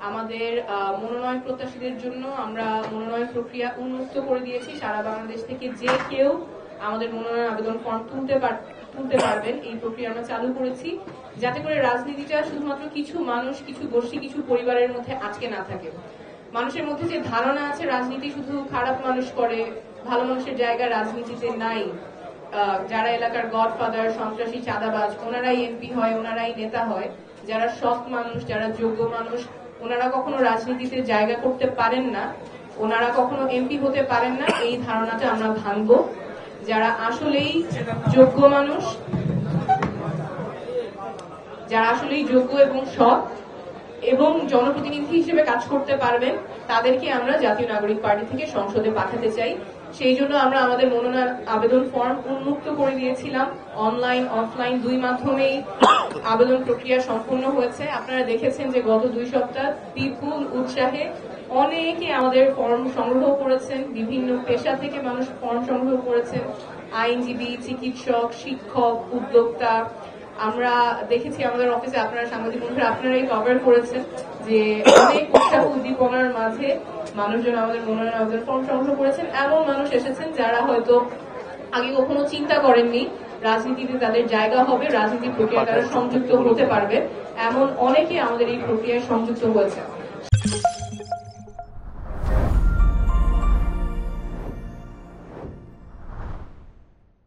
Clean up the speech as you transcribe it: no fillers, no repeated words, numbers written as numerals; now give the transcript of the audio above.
আমাদের মনোনয়ন প্রত্যাশীদের জন্য আমরা মনোনয়ন প্রক্রিয়া উন্মুক্ত করে দিয়েছি। সারা বাংলাদেশ থেকে যে কেউ আমাদের মনোনয়ন আবেদন ফর্ম তুলতে পারবেন, এই প্রক্রিয়া আমরা চালু করেছি, যাতে করে রাজনীতিটা শুধুমাত্র কিছু মানুষ, কিছু গোষ্ঠী, কিছু পরিবারের মধ্যে আটকে না থাকে। মানুষের মধ্যে যে ধারণা আছে রাজনীতি শুধু খারাপ মানুষ করে, ভালো মানুষের জায়গা রাজনীতিতে নাই, যারা এলাকার গডফাদার, সন্ত্রাসী, চাঁদাবাজ, ওনারাই এমপি হয়, ওনারাই নেতা হয়, যারা সৎ মানুষ, যারা যোগ্য মানুষ, ওনারা কখনো রাজনীতিতে জায়গা করতে পারেন না, ওনারা কখনো এমপি হতে পারেন না, এই ধারণাটা আমরা ভাঙবো। যারা আসলেই যোগ্য মানুষ, যারা আসলেই যোগ্য এবং সৎ এবং জনপ্রতিনিধি হিসেবে কাজ করতে পারবেন, তাদেরকে আমরা জাতীয় নাগরিক পার্টি থেকে সংসদে পাঠাতে চাই। সেই জন্য আমরা আমাদের মনোনয়ন আবেদন ফর্ম উন্মুক্ত করে দিয়েছিলাম। অনলাইন, অফলাইন দুই মাধ্যমেই আবেদন প্রক্রিয়া সম্পূর্ণ হয়েছে। আপনারা দেখেছেন যে গত 2 সপ্তাহ বিপুল উৎসাহে অনেকে আমাদের ফর্ম সংগ্রহ করেছেন, বিভিন্ন পেশা থেকে মানুষ ফর্ম সংগ্রহ করেছেন, আইনজীবী, চিকিৎসক, শিক্ষক, উদ্যোক্তা। আমরা দেখেছি আমাদের অফিসে, আপনারা সাংবাদিক বন্ধুরা আপনারাই কভার করেছেন যে অনেক উৎসাহ উদ্দীপনার মাঝে মানুষজন আমাদের মনোনয়ন আবেদন ফর্ম সংগ্রহ করেছেন। এমন মানুষ এসেছেন যারা হয়তো আগে কখনো চিন্তা করেননি রাজনীতিতে তাদের জায়গা হবে, রাজনীতি প্রক্রিয়ায় তারা সংযুক্ত হতে পারবে, এমন অনেকে আমাদের এই প্রক্রিয়ায় সংযুক্ত হয়েছে।